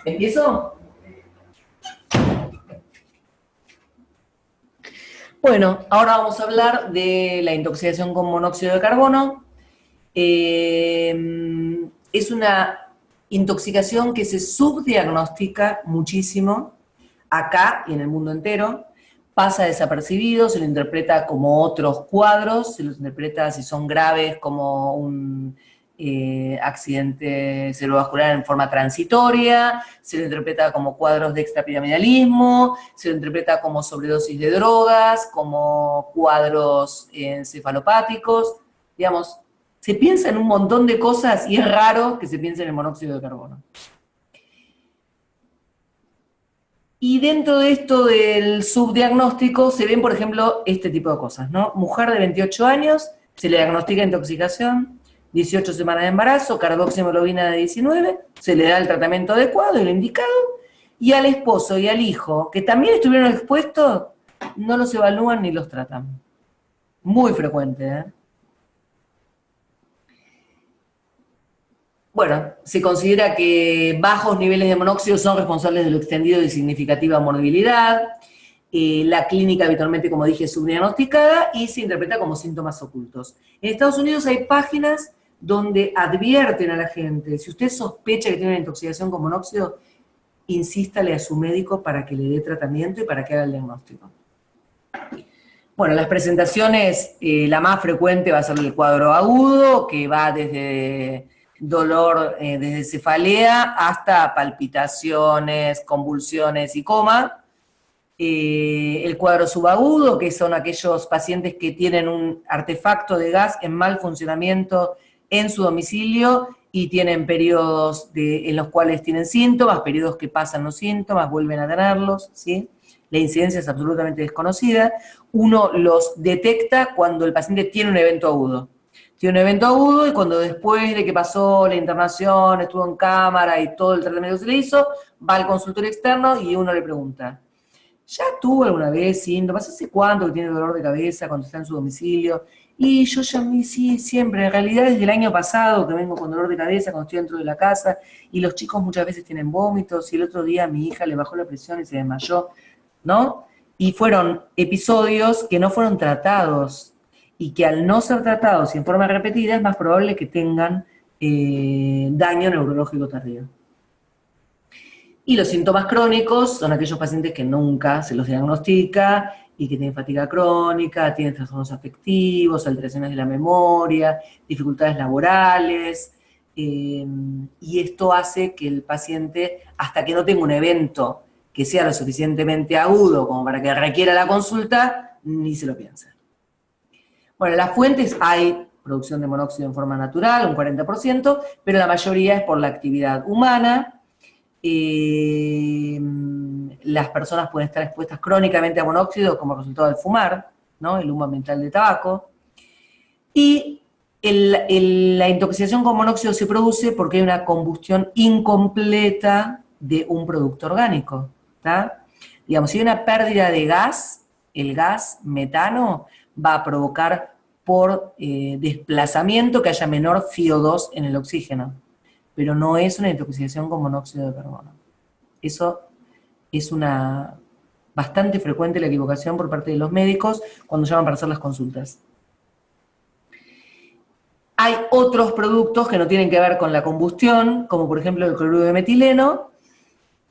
¿Empiezo? Bueno, ahora vamos a hablar de la intoxicación con monóxido de carbono. Es una intoxicación que se subdiagnostica muchísimo acá y en el mundo entero. Pasa desapercibido, se lo interpreta como otros cuadros, se los interpreta si son graves como un accidente cerebrovascular en forma transitoria, se lo interpreta como cuadros de extrapiramidalismo, se lo interpreta como sobredosis de drogas, como cuadros encefalopáticos, digamos, se piensa en un montón de cosas y es raro que se piense en el monóxido de carbono. Y dentro de esto del subdiagnóstico se ven, por ejemplo, este tipo de cosas, ¿no? Mujer de 28 años, se le diagnostica intoxicación, 18 semanas de embarazo, carboxiemoglobina de 19, se le da el tratamiento adecuado y lo indicado, y al esposo y al hijo, que también estuvieron expuestos, no los evalúan ni los tratan. Muy frecuente, ¿eh? Bueno, se considera que bajos niveles de monóxido son responsables de lo extendido y significativa morbilidad. La clínica habitualmente, como dije, es subdiagnosticada y se interpreta como síntomas ocultos. En Estados Unidos hay páginas donde advierten a la gente, si usted sospecha que tiene una intoxicación con monóxido, insístale a su médico para que le dé tratamiento y para que haga el diagnóstico. Bueno, las presentaciones, la más frecuente va a ser el cuadro agudo, que va desde dolor, desde cefalea hasta palpitaciones, convulsiones y coma. El cuadro subagudo, que son aquellos pacientes que tienen un artefacto de gas en mal funcionamiento en su domicilio y tienen periodos en los cuales tienen síntomas, periodos que pasan los síntomas, vuelven a tenerlos, ¿sí? La incidencia es absolutamente desconocida. Uno los detecta cuando el paciente tiene un evento agudo. Tiene un evento agudo y cuando después de que pasó la internación, estuvo en cámara y todo el tratamiento que se le hizo, va al consultorio externo y uno le pregunta, ¿ya tuvo alguna vez síntomas? ¿Hace cuánto que tiene dolor de cabeza cuando está en su domicilio? Y yo ya sí, siempre, en realidad desde el año pasado que vengo con dolor de cabeza cuando estoy dentro de la casa y los chicos muchas veces tienen vómitos y el otro día a mi hija le bajó la presión y se desmayó, ¿no? Y fueron episodios que no fueron tratados y que al no ser tratados y en forma repetida es más probable que tengan daño neurológico tardío. Y los síntomas crónicos son aquellos pacientes que nunca se los diagnostica y que tienen fatiga crónica, tienen trastornos afectivos, alteraciones de la memoria, dificultades laborales, y esto hace que el paciente, hasta que no tenga un evento que sea lo suficientemente agudo como para que requiera la consulta, ni se lo piensa. Bueno, las fuentes hay producción de monóxido en forma natural, un 40%, pero la mayoría es por la actividad humana. Las personas pueden estar expuestas crónicamente a monóxido como resultado del fumar, ¿no? El humo ambiental de tabaco. Y la intoxicación con monóxido se produce porque hay una combustión incompleta de un producto orgánico, ¿tá? Digamos, si hay una pérdida de gas, el gas metano va a provocar por desplazamiento que haya menor FiO2 en el oxígeno, pero no es una intoxicación con monóxido de carbono. Eso es bastante frecuente la equivocación por parte de los médicos cuando llaman para hacer las consultas. Hay otros productos que no tienen que ver con la combustión, como por ejemplo el cloruro de metileno,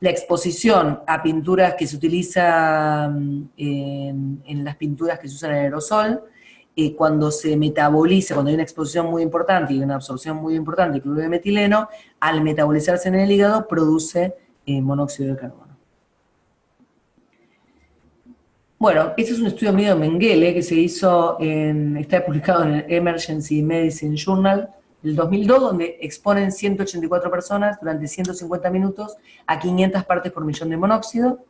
la exposición a pinturas que se utilizan en las pinturas que se usan en aerosol, cuando se metaboliza, cuando hay una exposición muy importante y una absorción muy importante de cloruro de metileno, al metabolizarse en el hígado produce monóxido de carbono. Bueno, este es un estudio medio Mengele que se hizo, está publicado en el Emergency Medicine Journal del 2002, donde exponen 184 personas durante 150 minutos a 500 partes por millón de monóxido.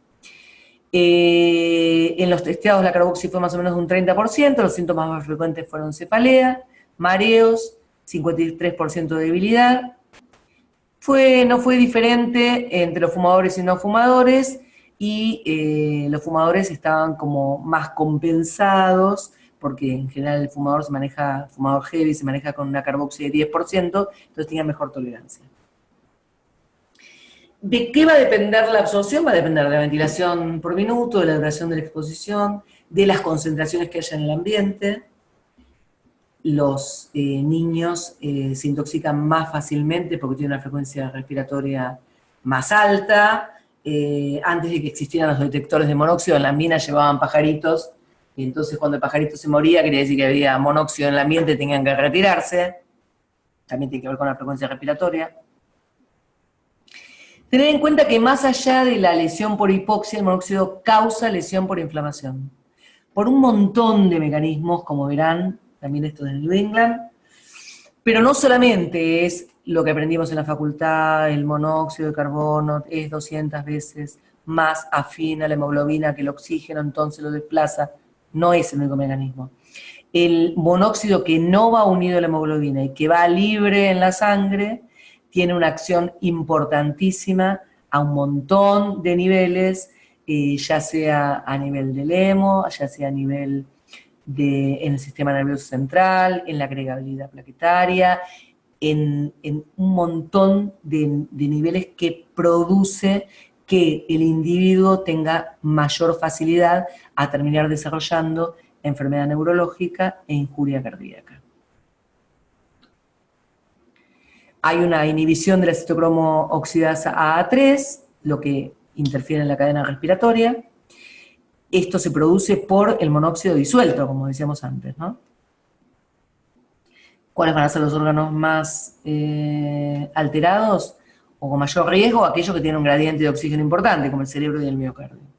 En los testeados la carboxi fue más o menos de un 30%, los síntomas más frecuentes fueron cefalea, mareos, 53% de debilidad. No fue diferente entre los fumadores y no fumadores, y los fumadores estaban como más compensados, porque en general el fumador fumador heavy se maneja con una carboxi de 10%, entonces tenían mejor tolerancia. ¿De qué va a depender la absorción? Va a depender de la ventilación por minuto, de la duración de la exposición, de las concentraciones que haya en el ambiente. Los niños se intoxican más fácilmente porque tienen una frecuencia respiratoria más alta. Antes de que existieran los detectores de monóxido, en las minas llevaban pajaritos, y entonces cuando el pajarito se moría, quería decir que había monóxido en el ambiente, tenían que retirarse. También tiene que ver con la frecuencia respiratoria. Tener en cuenta que más allá de la lesión por hipoxia, el monóxido causa lesión por inflamación. Por un montón de mecanismos, como verán, también esto de New England, pero no solamente es lo que aprendimos en la facultad, el monóxido de carbono es 200 veces más afín a la hemoglobina que el oxígeno, entonces lo desplaza, no es el único mecanismo. El monóxido que no va unido a la hemoglobina y que va libre en la sangre, tiene una acción importantísima a un montón de niveles, ya sea a nivel del hemo, ya sea a nivel en el sistema nervioso central, en la agregabilidad plaquetaria, en un montón de niveles que produce que el individuo tenga mayor facilidad a terminar desarrollando enfermedad neurológica e injuria cardíaca. Hay una inhibición de la citocromo oxidasa AA3, lo que interfiere en la cadena respiratoria. Esto se produce por el monóxido disuelto, como decíamos antes, ¿no? ¿Cuáles van a ser los órganos más alterados o con mayor riesgo? Aquellos que tienen un gradiente de oxígeno importante, como el cerebro y el miocardio.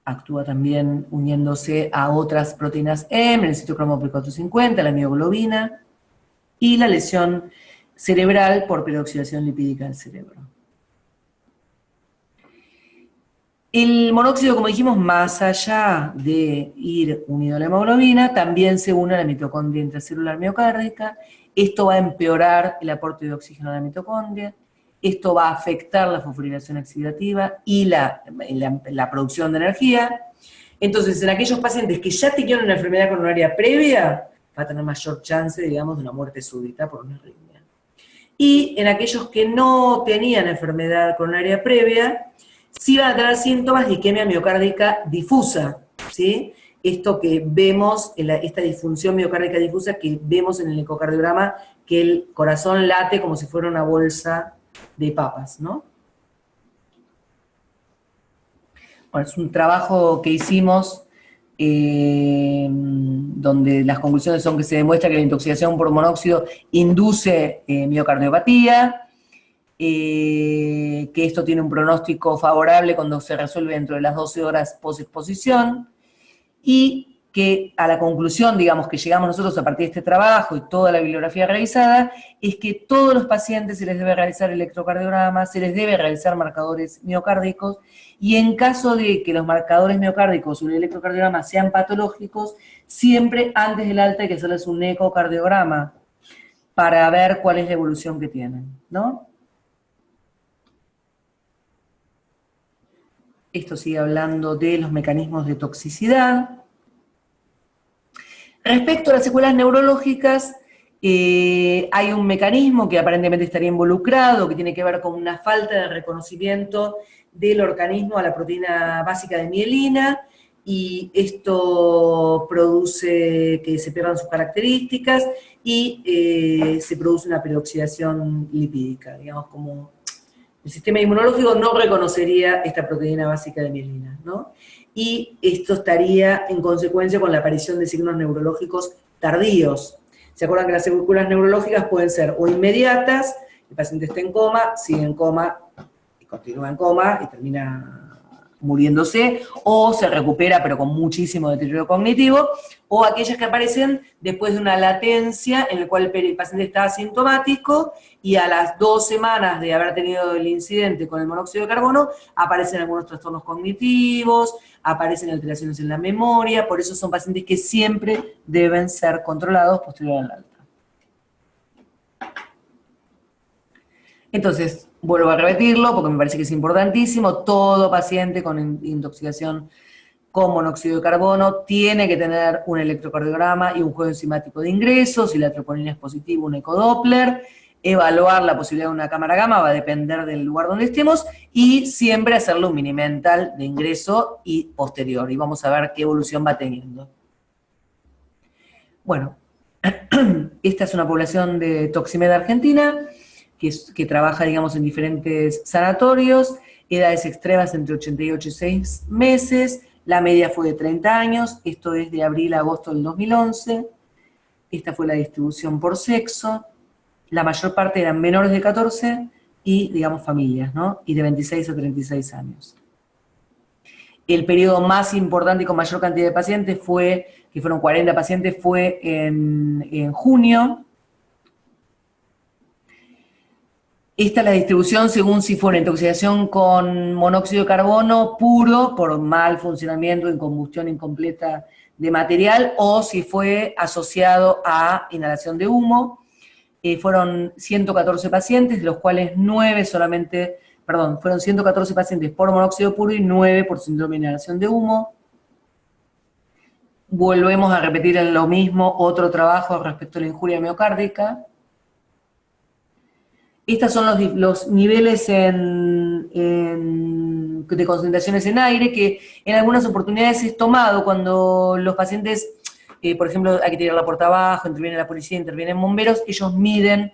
Actúa también uniéndose a otras proteínas M, el citocromo P450, la mioglobina, y la lesión cerebral por peroxidación lipídica del cerebro. El monóxido, como dijimos, más allá de ir unido a la hemoglobina, también se une a la mitocondria intracelular miocárdica. Esto va a empeorar el aporte de oxígeno a la mitocondria. Esto va a afectar la fosforilación oxidativa y la producción de energía. Entonces, en aquellos pacientes que ya tenían una enfermedad coronaria previa, va a tener mayor chance, digamos, de una muerte súbita por una arritmia. Y en aquellos que no tenían enfermedad coronaria previa, sí van a tener síntomas de isquemia miocárdica difusa, ¿sí? Esto que vemos, esta disfunción miocárdica difusa que vemos en el ecocardiograma, que el corazón late como si fuera una bolsa de papas, ¿no? Bueno, es un trabajo que hicimos donde las conclusiones son que se demuestra que la intoxicación por monóxido induce miocardiopatía, que esto tiene un pronóstico favorable cuando se resuelve dentro de las 12 horas post-exposición, y que a la conclusión, digamos, que llegamos nosotros a partir de este trabajo y toda la bibliografía realizada, es que todos los pacientes se les debe realizar electrocardiograma, se les debe realizar marcadores miocárdicos, y en caso de que los marcadores miocárdicos o el electrocardiograma sean patológicos, siempre antes del alta hay que hacerles un ecocardiograma para ver cuál es la evolución que tienen, ¿no? Esto sigue hablando de los mecanismos de toxicidad. Respecto a las secuelas neurológicas, hay un mecanismo que aparentemente estaría involucrado, que tiene que ver con una falta de reconocimiento del organismo a la proteína básica de mielina, y esto produce que se pierdan sus características y se produce una peroxidación lipídica, digamos, como el sistema inmunológico no reconocería esta proteína básica de mielina, ¿no? Y esto estaría en consecuencia con la aparición de signos neurológicos tardíos. ¿Se acuerdan que las secuelas neurológicas pueden ser o inmediatas, el paciente está en coma, sigue en coma, y continúa en coma y termina muriéndose, o se recupera pero con muchísimo deterioro cognitivo, o aquellas que aparecen después de una latencia en la cual el paciente está asintomático y a las 2 semanas de haber tenido el incidente con el monóxido de carbono aparecen algunos trastornos cognitivos, aparecen alteraciones en la memoria, por eso son pacientes que siempre deben ser controlados posterior al alta. Entonces, vuelvo a repetirlo porque me parece que es importantísimo, todo paciente con intoxicación con monóxido de carbono tiene que tener un electrocardiograma y un juego enzimático de ingreso, si la troponina es positiva, un ecodoppler, evaluar la posibilidad de una cámara gamma, va a depender del lugar donde estemos, y siempre hacerle un mini mental de ingreso y posterior, y vamos a ver qué evolución va teniendo. Bueno, esta es una población de Toximed Argentina, que trabaja, digamos, en diferentes sanatorios, edades extremas entre 88 y 6 meses, la media fue de 30 años, esto es de abril a agosto del 2011, esta fue la distribución por sexo, la mayor parte eran menores de 14 y, digamos, familias, ¿no? Y de 26 a 36 años. El periodo más importante y con mayor cantidad de pacientes fue, que fueron 40 pacientes, fue en junio. Esta es la distribución según si fue una intoxicación con monóxido de carbono puro por mal funcionamiento en combustión incompleta de material o si fue asociado a inhalación de humo. Fueron 114 pacientes, de los cuales 9 solamente, perdón, fueron 114 pacientes por monóxido puro y 9 por síndrome de inhalación de humo. Volvemos a repetir en lo mismo otro trabajo respecto a la injuria miocárdica. Estos son los niveles de concentraciones en aire, que en algunas oportunidades es tomado cuando los pacientes, por ejemplo, hay que tirar la puerta abajo, interviene la policía, intervienen bomberos, ellos miden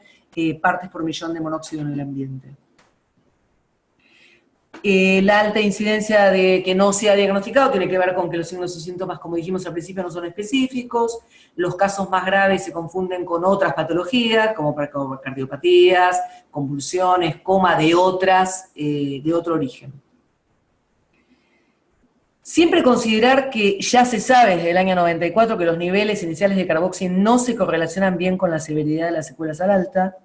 partes por millón de monóxido en el ambiente. La alta incidencia de que no sea diagnosticado tiene que ver con que los signos y síntomas, como dijimos al principio, no son específicos, los casos más graves se confunden con otras patologías, como cardiopatías, convulsiones, coma de otro origen. Siempre considerar que ya se sabe desde el año 94 que los niveles iniciales de carboxi no se correlacionan bien con la severidad de las secuelas al alta.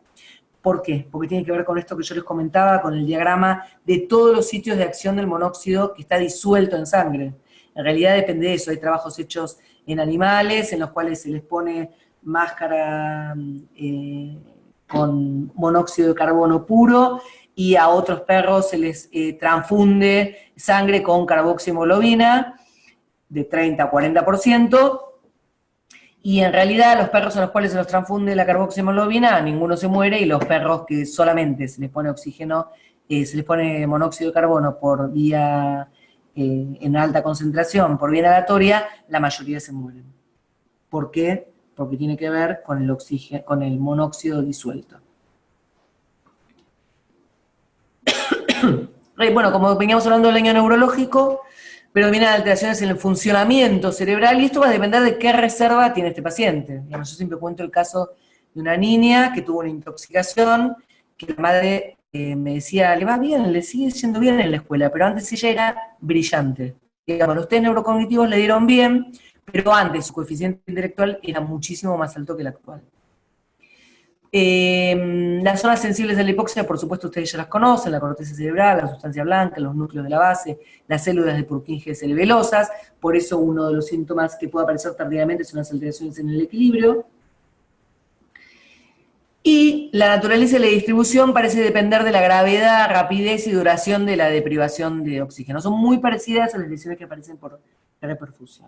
¿Por qué? Porque tiene que ver con esto que yo les comentaba, con el diagrama de todos los sitios de acción del monóxido que está disuelto en sangre. En realidad depende de eso, hay trabajos hechos en animales, en los cuales se les pone máscara con monóxido de carbono puro, y a otros perros se les transfunde sangre con carboxihemoglobina de 30 a 40%, y en realidad los perros a los cuales se los transfunde la carboxihemoglobina, ninguno se muere, y los perros que solamente se les pone oxígeno, se les pone monóxido de carbono por vía, en alta concentración, por vía inhalatoria, la mayoría se mueren. ¿Por qué? Porque tiene que ver con el oxígeno, con el monóxido disuelto. Bueno, como veníamos hablando del daño neurológico, predominan alteraciones en el funcionamiento cerebral, y esto va a depender de qué reserva tiene este paciente. Digamos, yo siempre cuento el caso de una niña que tuvo una intoxicación, que la madre me decía, le va bien, le sigue yendo bien en la escuela, pero antes ella era brillante. Digamos, los test neurocognitivos le dieron bien, pero antes su coeficiente intelectual era muchísimo más alto que el actual. Las zonas sensibles de la hipoxia, por supuesto, ustedes ya las conocen: la corteza cerebral, la sustancia blanca, los núcleos de la base, las células de Purkinje cerebelosas. Por eso uno de los síntomas que puede aparecer tardíamente son las alteraciones en el equilibrio. Y la naturaleza y la distribución parece depender de la gravedad, rapidez y duración de la deprivación de oxígeno. Son muy parecidas a las lesiones que aparecen por reperfusión.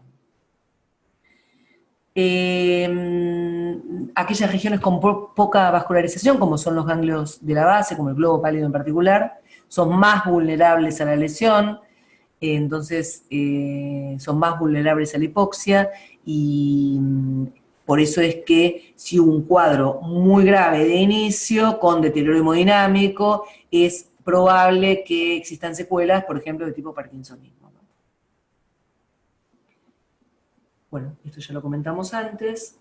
Aquellas regiones con poca vascularización, como son los ganglios de la base, como el globo pálido en particular, son más vulnerables a la lesión, entonces son más vulnerables a la hipoxia, y por eso es que si un cuadro muy grave de inicio, con deterioro hemodinámico, es probable que existan secuelas, por ejemplo, de tipo parkinsonismo. Bueno, esto ya lo comentamos antes.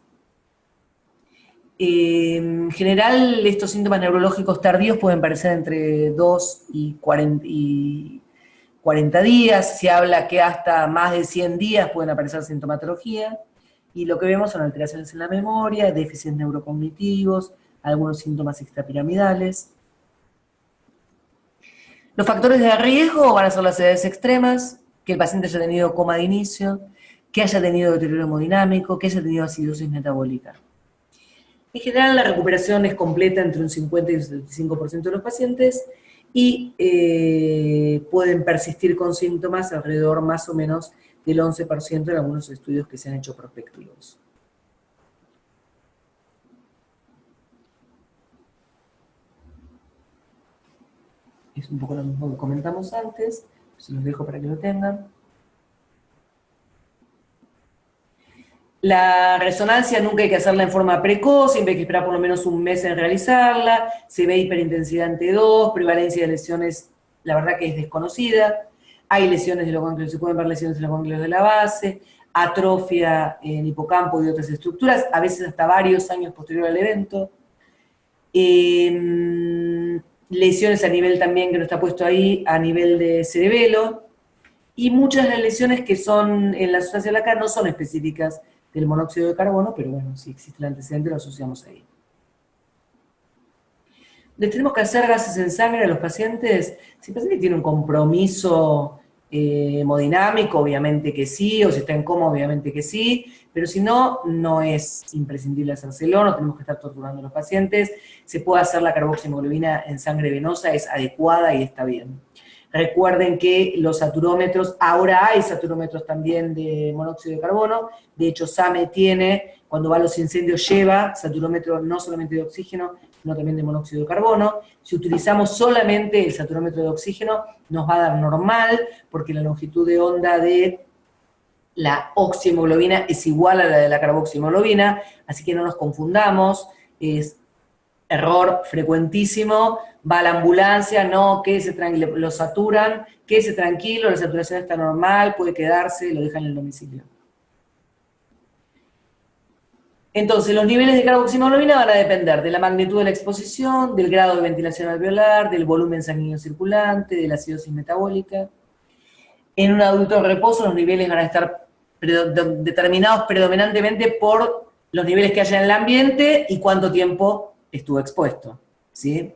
En general, estos síntomas neurológicos tardíos pueden aparecer entre 2 y 40 días. Se habla que hasta más de 100 días pueden aparecer sintomatología. Y lo que vemos son alteraciones en la memoria, déficits neurocognitivos, algunos síntomas extrapiramidales. Los factores de riesgo van a ser las edades extremas, que el paciente haya tenido coma de inicio, que haya tenido deterioro hemodinámico, que haya tenido acidosis metabólica. En general, la recuperación es completa entre un 50 y un 75% de los pacientes, y pueden persistir con síntomas alrededor más o menos del 11% en algunos estudios que se han hecho prospectivos. es un poco lo mismo que comentamos antes, se los dejo para que lo tengan. La resonancia nunca hay que hacerla en forma precoz, siempre hay que esperar por lo menos un mes en realizarla, se ve hiperintensidad en T2, prevalencia de lesiones, la verdad que es desconocida, hay lesiones de los ganglios, se pueden ver lesiones en los ganglios de la base, atrofia en hipocampo y otras estructuras, a veces hasta varios años posterior al evento, lesiones a nivel también, que no está puesto ahí, a nivel de cerebelo, y muchas de las lesiones que son en la sustancia de la cara no son específicas del monóxido de carbono, pero bueno, si existe el antecedente lo asociamos ahí. ¿Les tenemos que hacer gases en sangre a los pacientes? Si el paciente tiene un compromiso hemodinámico, obviamente que sí, o si está en coma, obviamente que sí, pero si no, no es imprescindible hacérselo, no tenemos que estar torturando a los pacientes, se puede hacer la carboxiemoglobina en sangre venosa, es adecuada y está bien. Recuerden que los saturómetros, ahora hay saturómetros también de monóxido de carbono, de hecho SAME tiene, cuando va a los incendios lleva saturómetro no solamente de oxígeno, sino también de monóxido de carbono. Si utilizamos solamente el saturómetro de oxígeno, nos va a dar normal, porque la longitud de onda de la oxihemoglobina es igual a la de la carboxiemoglobina, así que no nos confundamos, es error frecuentísimo, va a la ambulancia, no, quédese tranquilo, lo saturan, quédese tranquilo, la saturación está normal, puede quedarse, lo dejan en el domicilio. Entonces, los niveles de carboxiemoglobina van a depender de la magnitud de la exposición, del grado de ventilación alveolar, del volumen sanguíneo circulante, de la acidosis metabólica. En un adulto en reposo los niveles van a estar determinados predominantemente por los niveles que haya en el ambiente y cuánto tiempo estuvo expuesto, ¿sí?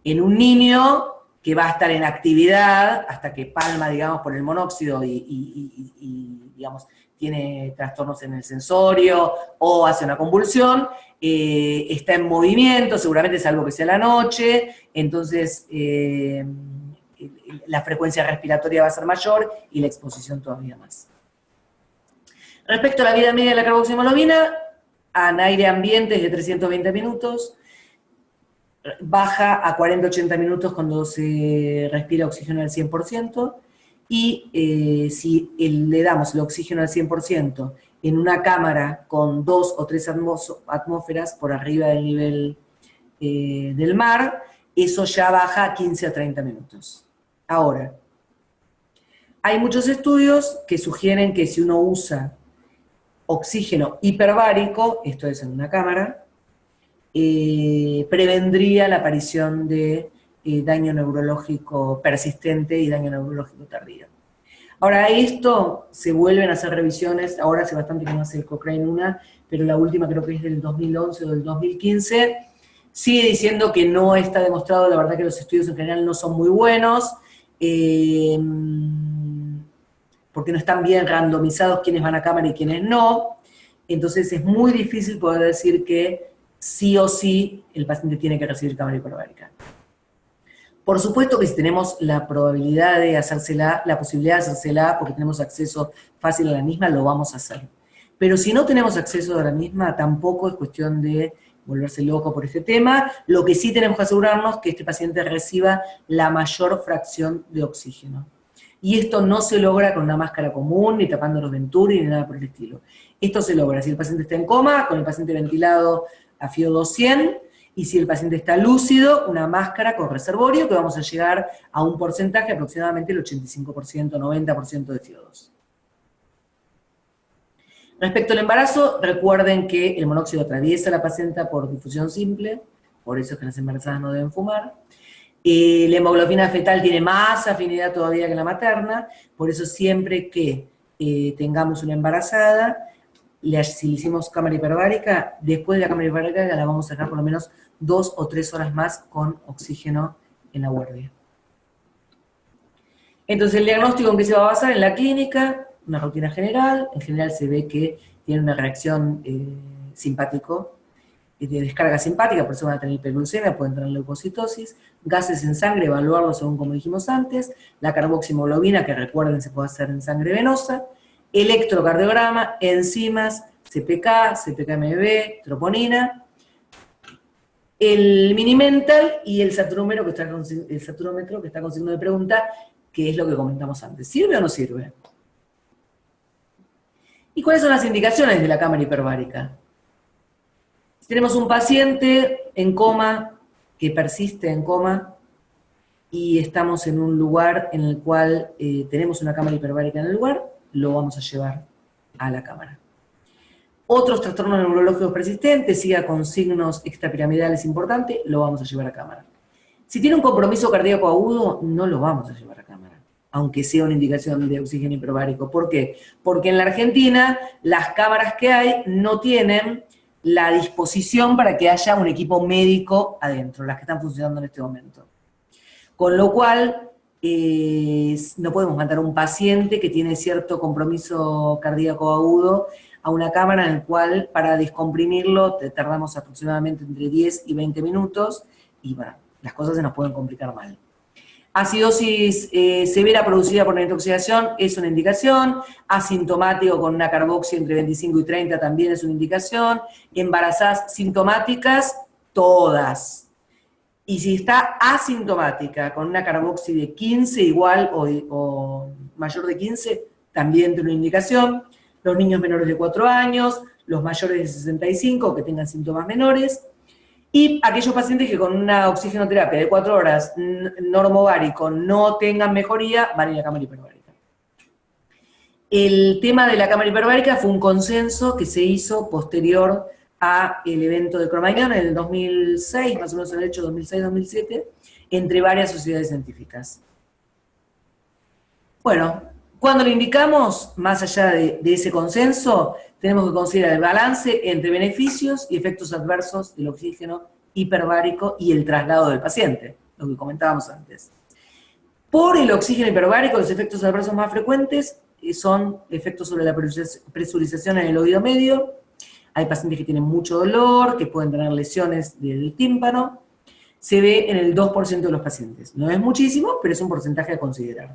En un niño que va a estar en actividad hasta que palma, digamos, por el monóxido y digamos, tiene trastornos en el sensorio o hace una convulsión, está en movimiento, seguramente salvo que sea la noche, entonces la frecuencia respiratoria va a ser mayor y la exposición todavía más. Respecto a la vida media de la carboxiemoglobina, en aire ambiente es de 320 minutos, baja a 40-80 minutos cuando se respira oxígeno al 100%, y si le damos el oxígeno al 100% en una cámara con 2 o 3 atmósferas por arriba del nivel del mar, eso ya baja a 15 a 30 minutos. Ahora, hay muchos estudios que sugieren que si uno usa oxígeno hiperbárico, esto es en una cámara, prevendría la aparición de daño neurológico persistente y daño neurológico tardío. Ahora, a esto se vuelven a hacer revisiones, ahora hace bastante que no hace el Cochrane una, pero la última creo que es del 2011 o del 2015, sigue diciendo que no está demostrado, la verdad que los estudios en general no son muy buenos, porque no están bien randomizados quiénes van a cámara y quiénes no, entonces es muy difícil poder decir que sí o sí el paciente tiene que recibir cámara hiperbárica. Por supuesto que si tenemos la probabilidad de hacérsela, la posibilidad de hacérsela, porque tenemos acceso fácil a la misma, lo vamos a hacer. Pero si no tenemos acceso a la misma, tampoco es cuestión de volverse loco por este tema. Lo que sí tenemos que asegurarnos es que este paciente reciba la mayor fracción de oxígeno. Y esto no se logra con una máscara común, ni tapando los venturi, ni nada por el estilo. Esto se logra si el paciente está en coma, con el paciente ventilado a FiO2 100, y si el paciente está lúcido, una máscara con reservorio, que vamos a llegar a un porcentaje aproximadamente el 85%, 90% de FiO2. Respecto al embarazo, recuerden que el monóxido atraviesa a la placenta por difusión simple, por eso es que las embarazadas no deben fumar. La hemoglobina fetal tiene más afinidad todavía que la materna, por eso siempre que tengamos una embarazada, si le hicimos cámara hiperbárica, después de la cámara hiperbárica la vamos a dejar por lo menos 2 o 3 horas más con oxígeno en la guardia. Entonces, el diagnóstico en qué se va a basar en la clínica, una rutina general, en general se ve que tiene una reacción simpático, de descarga simpática, por eso van a tener hiperglucemia, pueden tener leucocitosis, gases en sangre, evaluarlo según como dijimos antes, la carboxiemoglobina, que recuerden se puede hacer en sangre venosa, electrocardiograma, enzimas, CPK, CPK-MB, troponina, el Mini-Mental y el saturómetro que está con signo de pregunta, que es lo que comentamos antes. ¿Sirve o no sirve? ¿Y cuáles son las indicaciones de la cámara hiperbárica? Si tenemos un paciente en coma, que persiste en coma, y estamos en un lugar en el cual tenemos una cámara hiperbárica en el lugar, lo vamos a llevar a la cámara. Otros trastornos neurológicos persistentes, siga con signos extrapiramidales importantes, lo vamos a llevar a cámara. Si tiene un compromiso cardíaco agudo, no lo vamos a llevar a cámara, aunque sea una indicación de oxígeno hiperbárico. ¿Por qué? Porque en la Argentina las cámaras que hay no tienen la disposición para que haya un equipo médico adentro, las que están funcionando en este momento. Con lo cual, no podemos mandar a un paciente que tiene cierto compromiso cardíaco agudo a una cámara en la cual para descomprimirlo tardamos aproximadamente entre 10 y 20 minutos y bueno, las cosas se nos pueden complicar mal. Acidosis severa producida por una intoxicación es una indicación, asintomático con una carboxia entre 25 y 30 también es una indicación, embarazadas sintomáticas, todas. Y si está asintomática con una carboxi de 15 igual o mayor de 15, también tiene una indicación. Los niños menores de 4 años, los mayores de 65 que tengan síntomas menores, y aquellos pacientes que con una oxigenoterapia de 4 horas normovárico no tengan mejoría, van a ir a la cámara hiperbárica. El tema de la cámara hiperbárica fue un consenso que se hizo posterior al evento de Cromañón en el 2006, más o menos en el hecho 2006-2007, entre varias sociedades científicas. Bueno, cuando lo indicamos, más allá de ese consenso, tenemos que considerar el balance entre beneficios y efectos adversos del oxígeno hiperbárico y el traslado del paciente, lo que comentábamos antes. Por el oxígeno hiperbárico, los efectos adversos más frecuentes son efectos sobre la presurización en el oído medio. Hay pacientes que tienen mucho dolor, que pueden tener lesiones del tímpano. Se ve en el 2% de los pacientes. No es muchísimo, pero es un porcentaje a considerar.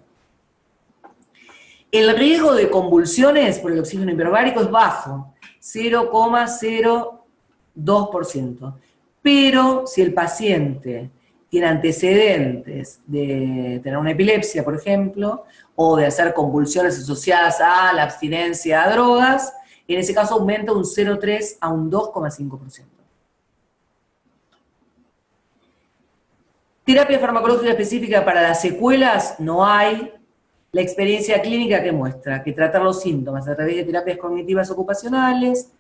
El riesgo de convulsiones por el oxígeno hiperbárico es bajo, 0,02%. Pero si el paciente tiene antecedentes de tener una epilepsia, por ejemplo, o de hacer convulsiones asociadas a la abstinencia a drogas, en ese caso aumenta un 0,3 a un 2,5%. Terapia farmacológica específica para las secuelas no hay. La experiencia clínica que muestra que tratar los síntomas a través de terapias cognitivas ocupacionales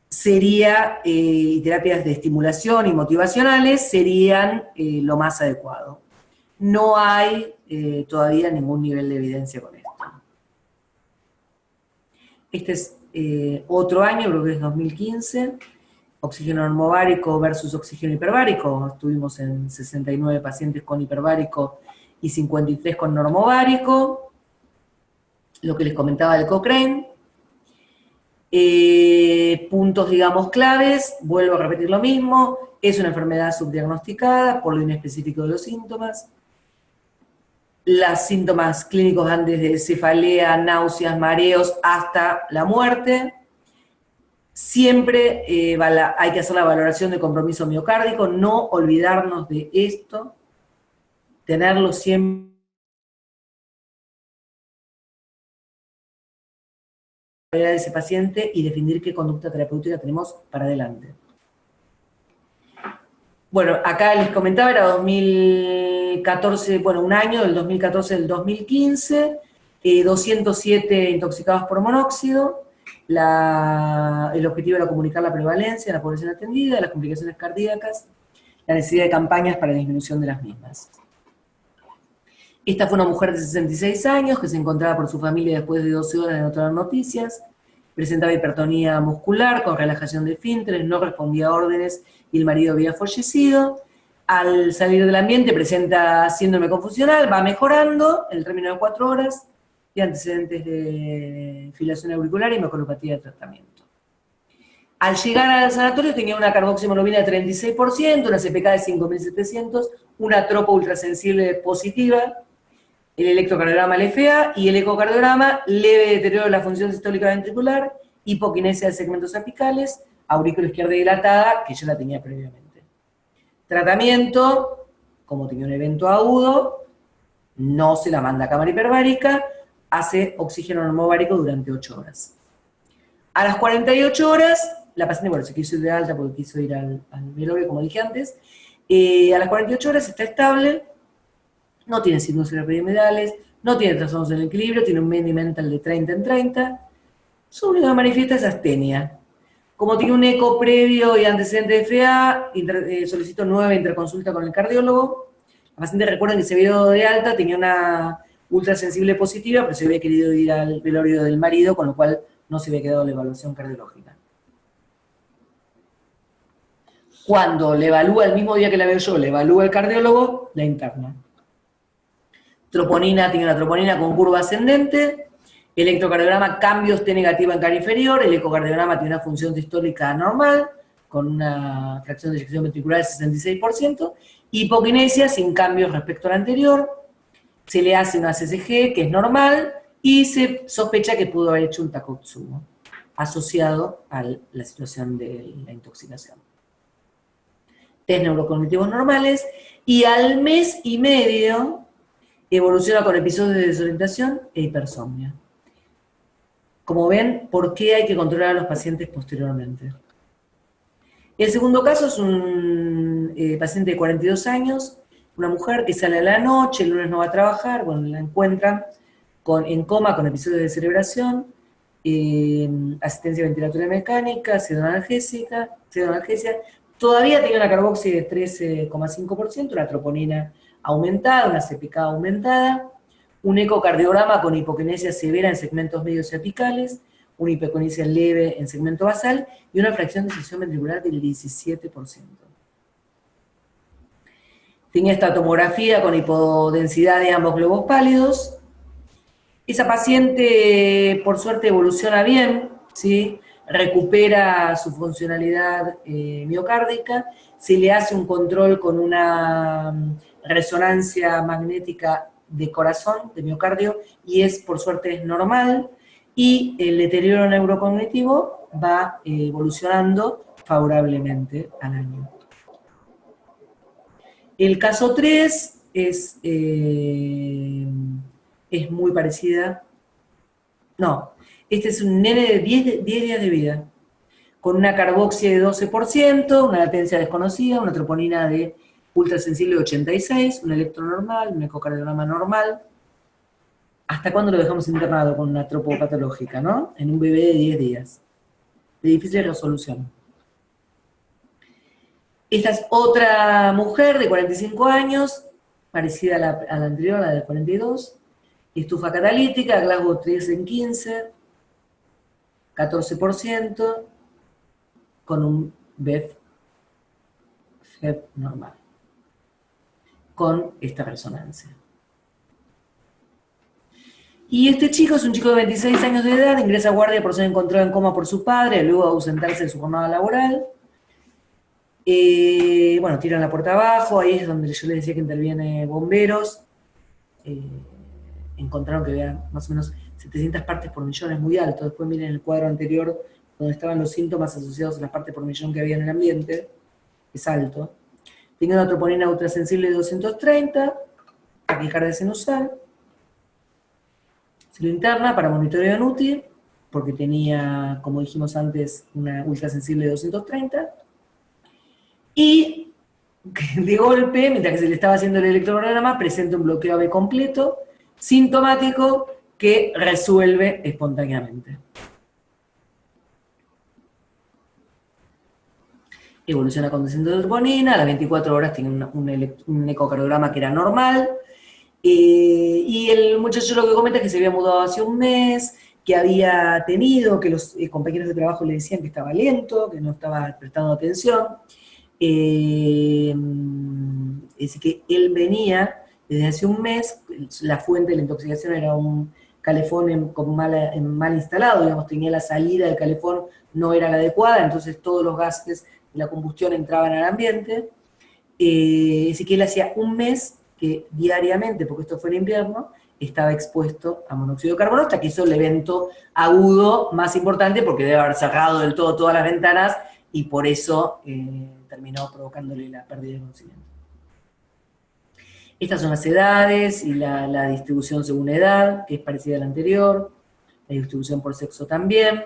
sería, y terapias de estimulación y motivacionales serían lo más adecuado. No hay todavía ningún nivel de evidencia con esto. Este es otro año, creo que es 2015, oxígeno normovárico versus oxígeno hiperbárico. Estuvimos en 69 pacientes con hiperbárico y 53 con normovárico, lo que les comentaba del Cochrane. Puntos, digamos, claves, vuelvo a repetir lo mismo, es una enfermedad subdiagnosticada por lo inespecífico de los síntomas. Los síntomas clínicos van desde cefalea, náuseas, mareos, hasta la muerte. Siempre hay que hacer la valoración de compromiso miocárdico, no olvidarnos de esto, tenerlo siempre de ese paciente y definir qué conducta terapéutica tenemos para adelante. Bueno, acá les comentaba, era 2014, bueno, un año, del 2014 al 2015, 207 intoxicados por monóxido. El objetivo era comunicar la prevalencia de la población atendida, las complicaciones cardíacas, la necesidad de campañas para la disminución de las mismas. Esta fue una mujer de 66 años que se encontraba por su familia después de 12 horas de no tener noticias, presentaba hipertonía muscular con relajación de esfínteres, no respondía a órdenes y el marido había fallecido. Al salir del ambiente presenta síndrome confusional, va mejorando en el término de 4 horas y antecedentes de fibrilación auricular y mecolopatía de tratamiento. Al llegar al sanatorio tenía una carboxiemoglobina de 36%, una CPK de 5.700, una tropo ultrasensible positiva, el electrocardiograma LFA y el ecocardiograma, leve deterioro de la función sistólica ventricular, hipoquinesia de segmentos apicales, aurícula izquierda dilatada, que yo la tenía previamente. Tratamiento, como tenía un evento agudo, no se la manda a cámara hiperbárica, hace oxígeno normobárico durante 8 horas. A las 48 horas, la paciente, bueno, se quiso ir de alta porque quiso ir al velorio, como dije antes, a las 48 horas está estable, no tiene signos cerebroidales, no tiene trastornos del equilibrio, tiene un mean mental de 30 en 30, su única manifiesta es astenia. Como tiene un eco previo y antecedente de FA, solicito nueva interconsulta con el cardiólogo. La paciente, recuerden que se había dado de alta, tenía una ultrasensible positiva, pero se había querido ir al velorio del marido, con lo cual no se había quedado la evaluación cardiológica. Cuando le evalúa el mismo día que la veo yo, le evalúa el cardiólogo, la interna. Troponina, tiene una troponina con curva ascendente. Electrocardiograma, cambios T negativa en cara inferior. El ecocardiograma tiene una función sistólica normal, con una fracción de eyección ventricular del 66%. Hipoquinesia sin cambios respecto al anterior. Se le hace una CCG, que es normal, y se sospecha que pudo haber hecho un Takotsubo, asociado a la situación de la intoxicación. Test neurocognitivos normales, y al mes y medio evoluciona con episodios de desorientación e hipersomnia. Como ven, ¿por qué hay que controlar a los pacientes posteriormente? El segundo caso es un paciente de 42 años, una mujer que sale a la noche, el lunes no va a trabajar, bueno, la encuentran en coma con episodios de descerebración, asistencia ventilatoria mecánica, pseudoanalgesia, todavía tiene una carboxi de 13,5%, una troponina aumentada, una CPK aumentada, un ecocardiograma con hipoquinesia severa en segmentos medios y apicales, una hipoquinesia leve en segmento basal y una fracción de eyección ventricular del 17%. Tenía esta tomografía con hipodensidad de ambos globos pálidos. Esa paciente, por suerte, evoluciona bien, ¿sí? Recupera su funcionalidad miocárdica, se le hace un control con una resonancia magnética de corazón, de miocardio, y por suerte es normal, y el deterioro neurocognitivo va evolucionando favorablemente al año. El caso 3 es muy parecida. No, este es un nene de 10 días de vida, con una carboxia de 12%, una latencia desconocida, una troponina de ultrasensible de 86, un electro normal, un ecocardiograma normal. ¿Hasta cuándo lo dejamos internado con una tropopatológica, no? En un bebé de 10 días. De difícil resolución. Esta es otra mujer de 45 años, parecida a la anterior, la de 42. Estufa catalítica, Glasgow 3 en 15, 14%, con un BEF normal, con esta resonancia. Y este chico es un chico de 26 años de edad, ingresa a guardia por ser encontrado en coma por su padre, luego de ausentarse de su jornada laboral. Bueno, tiran la puerta abajo, ahí es donde yo les decía que interviene bomberos. Encontraron que había más o menos 700 partes por millón, es muy alto. Después miren el cuadro anterior, donde estaban los síntomas asociados a las partes por millón que había en el ambiente, es alto. Tenía una troponina ultrasensible de 230, taquicardia sinusal. Se lo interna para monitoreo en UTI, porque tenía, como dijimos antes, una ultrasensible de 230. Y de golpe, mientras que se le estaba haciendo el electrocardiograma, presenta un bloqueo AB completo, sintomático, que resuelve espontáneamente. Evoluciona con descenso de troponina, a las 24 horas tiene un ecocardiograma que era normal, y el muchacho lo que comenta es que se había mudado hace un mes, que había tenido, que los compañeros de trabajo le decían que estaba lento, que no estaba prestando atención. Es decir, que él venía desde hace un mes, la fuente de la intoxicación era un calefón mal instalado, digamos, tenía la salida del calefón, no era la adecuada, entonces todos los gases de la combustión entraban al ambiente. Es decir, que él hacía un mes que diariamente, porque esto fue en invierno, estaba expuesto a monóxido de carbono, hasta que hizo el evento agudo más importante, porque debe haber cerrado del todo todas las ventanas, y por eso terminó provocándole la pérdida de conocimiento. Estas son las edades y la distribución según edad, que es parecida a la anterior, la distribución por sexo también.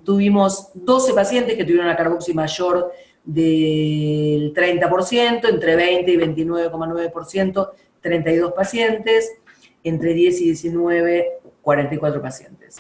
Tuvimos 12 pacientes que tuvieron una carboxi mayor del 30%, entre 20 y 29,9%, 32 pacientes, entre 10 y 19, 44 pacientes.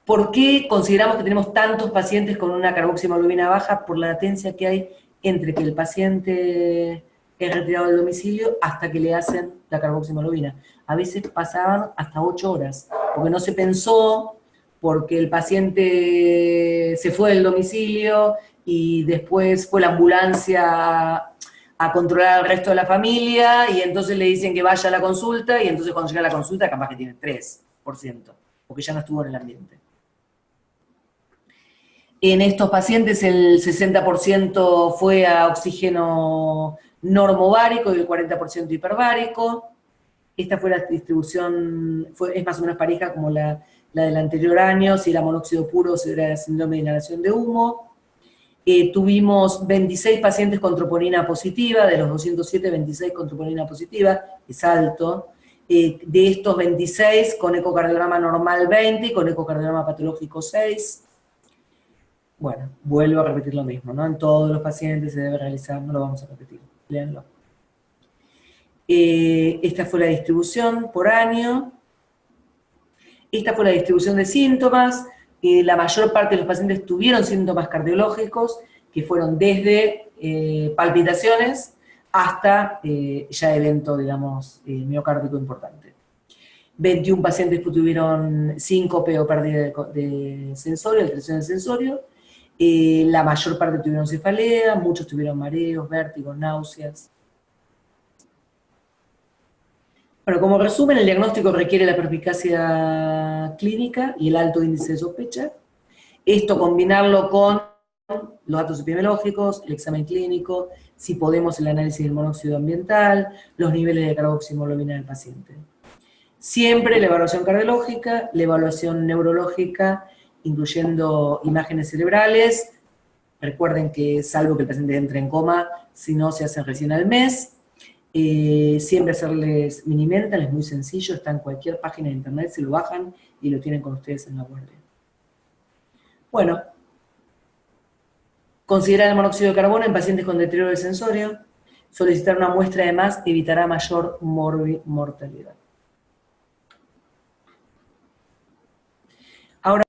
¿Por qué consideramos que tenemos tantos pacientes con una carboxiemoglobina baja? Por la latencia que hay entre que el paciente es retirado del domicilio hasta que le hacen la carboxiemoglobina. A veces pasaban hasta 8 horas, porque no se pensó, porque el paciente se fue del domicilio y después fue la ambulancia a controlar al resto de la familia, y entonces le dicen que vaya a la consulta, y entonces cuando llega a la consulta capaz que tiene 3%, porque ya no estuvo en el ambiente. En estos pacientes el 60% fue a oxígeno normovárico y el 40% hiperbárico. Esta fue la distribución, es más o menos pareja como la del anterior año, si era monóxido puro o si era síndrome de inhalación de humo. Tuvimos 26 pacientes con troponina positiva, de los 207, 26 con troponina positiva, es alto. De estos 26, con ecocardiograma normal 20 y con ecocardiograma patológico 6. Bueno, vuelvo a repetir lo mismo, ¿no? En todos los pacientes se debe realizar, no lo vamos a repetir, léanlo. Esta fue la distribución por año. Esta fue la distribución de síntomas. La mayor parte de los pacientes tuvieron síntomas cardiológicos, que fueron desde palpitaciones hasta ya evento, digamos, miocárdico importante. 21 pacientes que tuvieron síncope o pérdida de sensorio, alteración del sensorio. La mayor parte tuvieron cefalea, muchos tuvieron mareos, vértigos, náuseas. Bueno, como resumen, el diagnóstico requiere la perspicacia clínica y el alto índice de sospecha. Esto combinarlo con los datos epidemiológicos, el examen clínico, si podemos el análisis del monóxido ambiental, los niveles de carboxiemoglobina del paciente. Siempre la evaluación cardiológica, la evaluación neurológica, incluyendo imágenes cerebrales. Recuerden que, salvo que el paciente entre en coma, si no se hacen recién al mes. Siempre hacerles minimental, es muy sencillo, está en cualquier página de internet, se lo bajan y lo tienen con ustedes en la guardia. Bueno, considerar el monóxido de carbono en pacientes con deterioro del sensorio. Solicitar una muestra de más evitará mayor mortalidad. Ahora,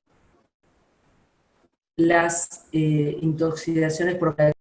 las intoxicaciones por